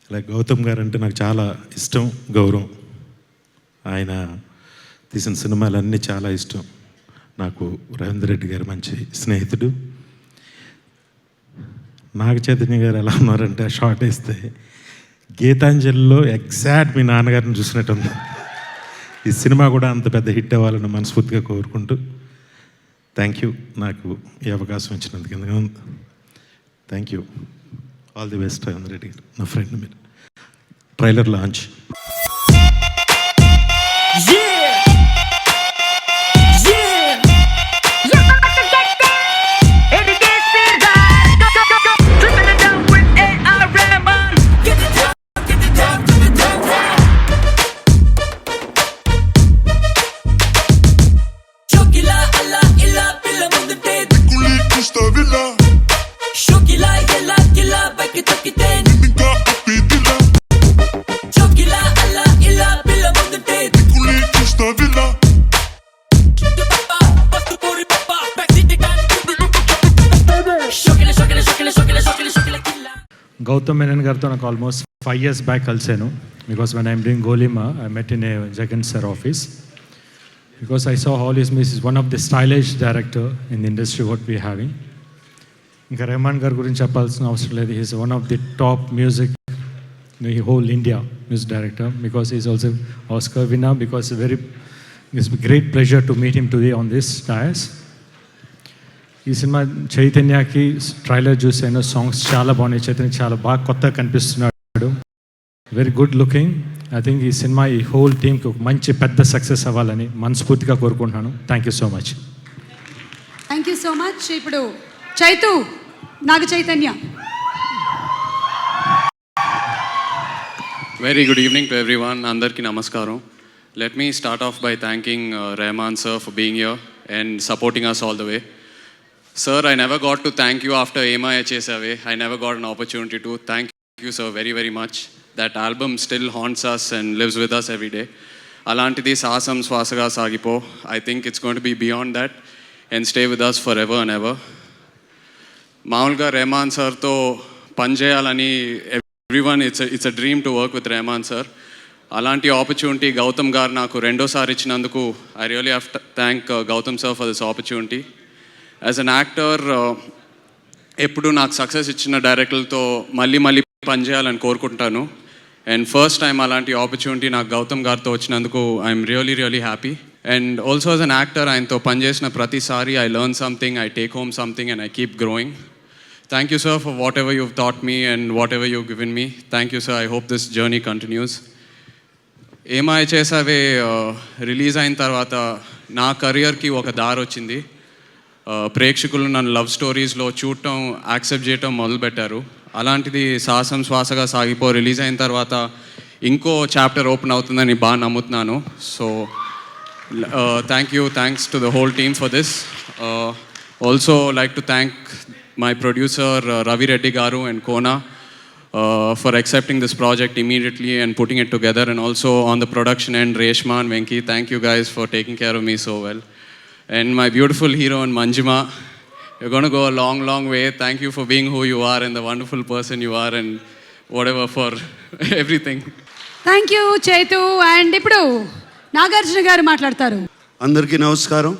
Speaker 18: ఇలా గౌతమ్ గారు అంటే నాకు చాలా ఇష్టం, గౌరవం. ఆయన తీసిన సినిమాలన్నీ చాలా ఇష్టం నాకు. రవీంద్ర రెడ్డి గారు మంచి స్నేహితుడు. నాగ చైతన్య గారు ఎలా ఉన్నారంటే ఆ షార్ట్ వేస్తే గీతాంజలిలో ఎగ్జాక్ట్ మీ నాన్నగారిని చూసినట్టు ఉంది. ఈ సినిమా కూడా అంత పెద్ద హిట్ అవ్వాలని మనస్ఫూర్తిగా కోరుకుంటూ థ్యాంక్ యూ నాకు ఈ అవకాశం ఇచ్చినందుకు. ఎందుకంటే thank you, all the best Ravindra Reddy గారు, నా ఫ్రెండ్. మీరు ట్రైలర్ లాంచ్.
Speaker 19: గౌతమ్ మేనన్ గారితో నాకు ఆల్మోస్ట్ 5 years బ్యాక్ కలిసాను. Because when I'm doing Golimaar I met in a Jagan sir office. Because I saw hall is miss is one of the stylish director in the industry what we having. ఇంకా రెహమాన్ గారి గురించి చెప్పాల్సిన అవసరం లేదు. He's one of the top music ఈ whole India music director. Because is also Oscar winner. Because it's great pleasure to meet him today on this dais. ఈ సినిమా చైతన్యకి ట్రైలర్ చూసాను, సాంగ్స్ చాలా బాగున్నాయి. చైతన్య చాలా బాగా కొత్తగా కనిపిస్తున్నాడు, very good looking. I think ఈ సినిమా ఈ హోల్ టీమ్కి ఒక మంచి పెద్ద సక్సెస్ అవ్వాలని మనస్ఫూర్తిగా కోరుకుంటున్నాను. Thank you so much.
Speaker 1: Thank you so much. ఇప్పుడు Chaitu, Naga Chaitanya.
Speaker 20: Very good evening to everyone. Andarki namaskaram. Let me start off by thanking Rahman sir for being here and supporting us all the way. Sir, I never got to thank you after Ema Chesave. I never got an opportunity to. Thank you, sir, very, very much. That album still haunts us and lives with us every day. Alantidi Sahasam Swasaga Sagipo. I think it's going to be beyond that and stay with us forever and ever. Maulga Rahman sir to Panjayalani. Everyone, it's a dream to work with Rahman sir. Alanti opportunity Gautam gar naku rendo sari ichinanduku. I really have to thank Gautam sir for this opportunity. As an actor, ఎప్పుడు నాకు సక్సెస్ ఇచ్చిన డైరెక్టర్లతో మళ్ళీ పని చేయాలని కోరుకుంటాను. అండ్ ఫస్ట్ టైం అలాంటి ఆపర్చునిటీ నాకు గౌతమ్ గారితో వచ్చినందుకు I'm really happy. And also as an actor ఆయనతో పనిచేసిన ప్రతిసారి I learn something, I take home something and I keep growing. Thank you, sir, for whatever you've taught me and whatever you've given me. Thank you, sir. I hope this journey continues. ఏమై చేసావే రిలీజ్ అయిన తర్వాత నా కెరియర్కి ఒక దారి వచ్చింది. ప్రేక్షకులు నన్ను లవ్ స్టోరీస్లో చూడటం, యాక్సెప్ట్ చేయటం మొదలుపెట్టారు. అలాంటిది సాహసం శ్వాసగా సాగిపో రిలీజ్ అయిన తర్వాత ఇంకో చాప్టర్ ఓపెన్ అవుతుందని బాగా నమ్ముతున్నాను. So thanks to the whole team for this. Also like to thank my producer Ravi Reddy Garu and Kona for accepting this project immediately and putting it together, and also on the production end Reshma and Venki, thank you guys for taking care of me so well. And my beautiful heroine Manjima, you're going to go a long way. Thank you for being who you are and the wonderful person you are and whatever for everything.
Speaker 1: Thank you Chaitu. And ఇప్పుడు నాగార్జున గారు మాట్లాడతారు.
Speaker 2: అందరికీ నమస్కారం.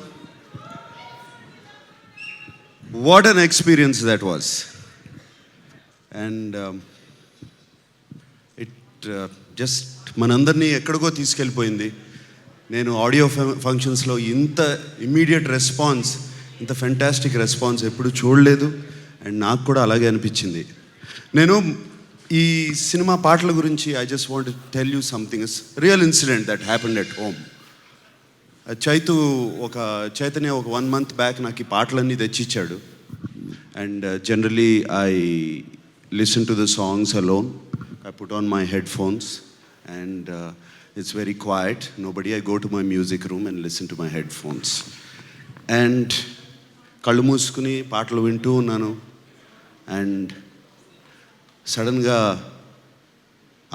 Speaker 2: What an experience that was. And it just మనందరినీ ఎక్కడికో తీసుకెళ్ళిపోయింది. నేను ఆడియో ఫంక్షన్స్లో ఇంత ఇమ్మీడియట్ రెస్పాన్స్, ఇంత ఫెంటాస్టిక్ రెస్పాన్స్ ఎప్పుడు చూడలేదు. అండ్ నాకు కూడా అలాగే అనిపించింది. నేను ఈ సినిమా పాటల గురించి I just want to tell you something, real incident that happened at home. Chaitanya ఒక 1 month బ్యాక్ నాకు ఈ పాటలన్నీ తెచ్చిచ్చాడు. And generally I listen to the songs alone. I put on my headphones and it's very quiet, nobody. I go to my music room and listen to my headphones and కళ్ళు మూసుకుని పాటలు వింటూ ఉన్నాను. అండ్ సడన్గా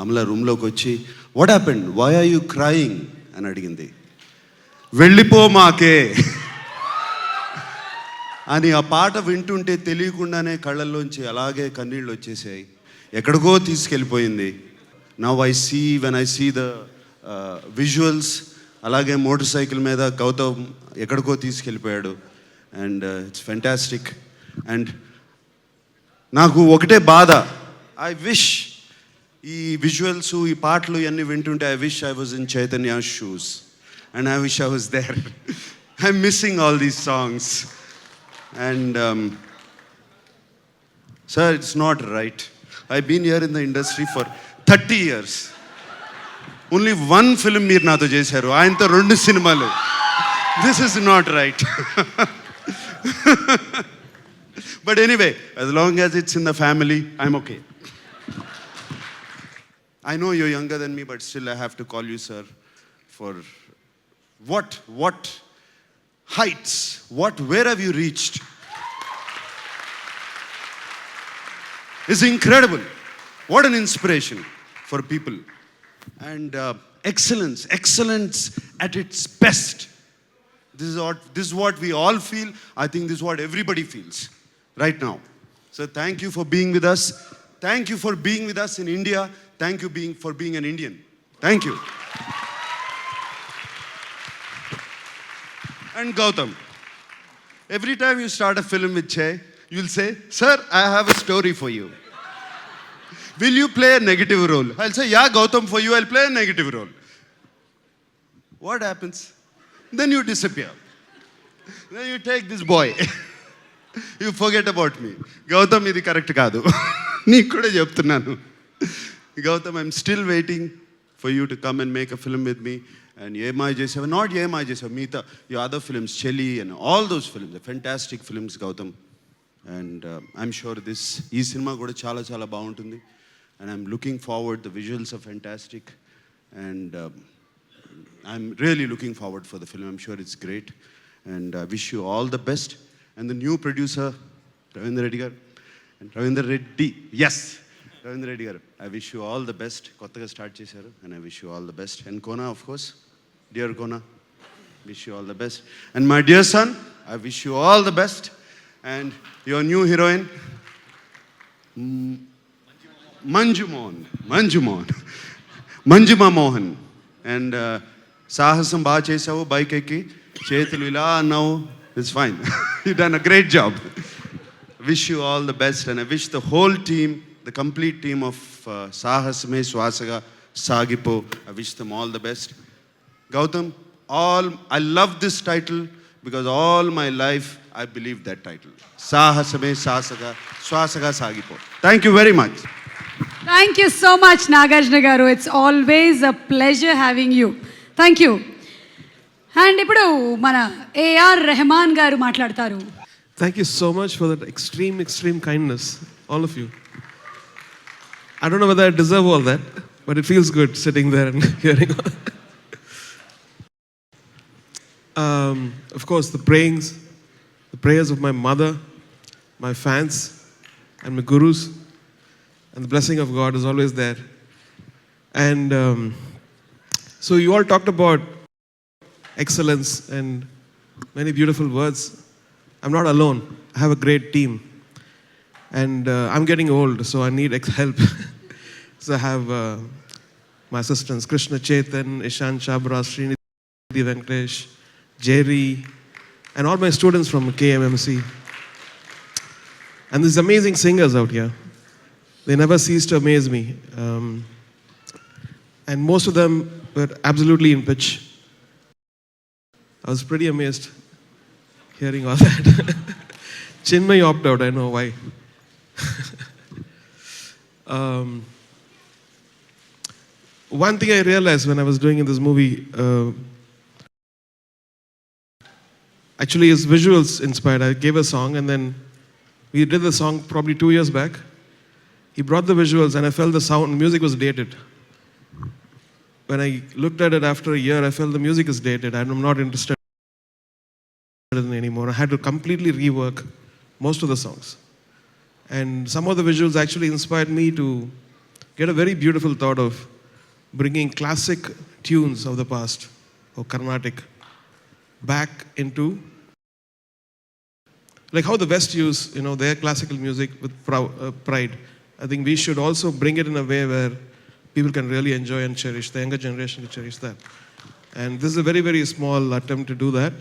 Speaker 2: అమల రూమ్లోకి వచ్చి, what happened, why are you crying అని అడిగింది. వెళ్ళిపో మాకే అని ఆ పాట వింటుంటే తెలియకుండానే కళ్ళల్లోంచి అలాగే కన్నీళ్ళు వచ్చేసాయి. ఎక్కడికో తీసుకెళ్ళిపోయింది. Now I see, when I see the visuals, అలాగే మోటార్ సైకిల్ మీద గౌతమ్ ఎక్కడికో తీసుకెళ్ళిపోయాడు. And it's fantastic. అండ్ నాకు ఒకటే బాధ, ఐ విష్ ఈ విజువల్స్, ఈ పాటలు ఇవన్నీ వింటుంటే I wish I was in Chaitanya shoes. And I wish I was there. I'm missing all these songs. And sir, it's not right. I've been here in the industry for 30 years. Only one film meer nato chesaru. Ayantho 2 cinemalu. This is not right. But anyway, as long as it's in the family, I'm okay. I know you're younger than me, but still I have to call you sir for what heights, where have you reached? It's incredible. What an inspiration for people. And excellence at its best. This is what we all feel. I think this is what everybody feels right now. So thank you for being with us. Thank you for being with us in India. Thank you for being an Indian. Thank you. And Gautam, every time you start a film with Che, you'll say, sir, I have a story for you. Will you play a negative role? I'll say, yeah, Gautam, for you, I'll play a negative role. What happens? Then you disappear. Then you take this boy. You forget about me. Gautam, ఇది కరెక్ట్ కాదు. నీకు కూడా చెప్తున్నాను. Gautam, I'm still waiting for you to come and make a film with me. And Yemai Jesava, not Yemai Jesava, Meeta, your other films, Chelli and all those films, the fantastic films, Gautam. And I'm sure this cinema kuda chala baguntundi.
Speaker 21: and I'm looking forward. The visuals are fantastic, and I'm really looking forward for the film. I'm sure it's great, and I wish you all the best. And the new producer, Ravindra Reddy garu, and Ravindra Reddy, yes, Ravindra Reddy garu, I wish you all the best. Kottaga start chesaru, and I wish you all the best. And Kona, of course, dear Kona, wish you all the best. And my dear son, I wish you all the best. And your new heroine, Manjima Mohan. And Sahasam బాగా చేసావు, బైక్ ఎక్కి చేతులు ఇలా అన్నావు, it's fine. You done a great job. Wish you all the best, and I wish the whole team, the complete team of Sahasame Swasaga Sagipo, I wish them all the best. Gautam, I love this title because all my life I believe that title. Sahasame Sasaga Swasaga Sagipo. Thank you very much.
Speaker 1: Thank you so much Nagarjuna garu. It's always a pleasure having you. Thank you. And ఇప్పుడు మన ఏఆర్ రెహమాన్ గారు మాట్లాడతారు.
Speaker 22: Thank you so much for that extreme kindness, all of you. I don't know whether I deserve all that, but it feels good sitting there and hearing all that. Of course, the prayers of my mother, my fans, and my gurus, and the blessing of God is always there. And so you all talked about excellence and many beautiful words. I'm not alone. I have a great team. And I'm getting old, so I need help. So I have my assistants, Krishna Chetan, Ishan Chabra, Srinidhi Venkatesh, Jerry, and all my students from KMMC. And these amazing singers out here. They never cease to amaze me. And most of them were absolutely in pitch. I was pretty amazed hearing all that. Chinmay opted out, I know why. One thing I realized when I was doing in this movie, actually his visuals inspired. I gave a song and then we did the song probably 2 years back. He brought the visuals and I felt the sound, music was dated. When I looked at it after a year, I felt the music is dated and I'm not interested in it anymore. I had to completely rework most of the songs. And some of the visuals actually inspired me to get a very beautiful thought of bringing classic tunes of the past, or Carnatic, back into, like how the West use, their classical music with pride. I think we should also bring it in a way where people can really enjoy and cherish, the younger generation can cherish that. And this is a very, very small attempt to do that.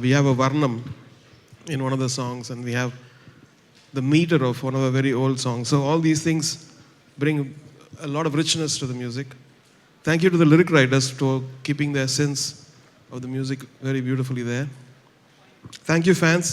Speaker 22: We have a Varnam in one of the songs, and we have the meter of one of the very old songs. So all these things bring a lot of richness to the music. Thank you to the lyric writers for keeping the essence of the music very beautifully there. Thank you, fans.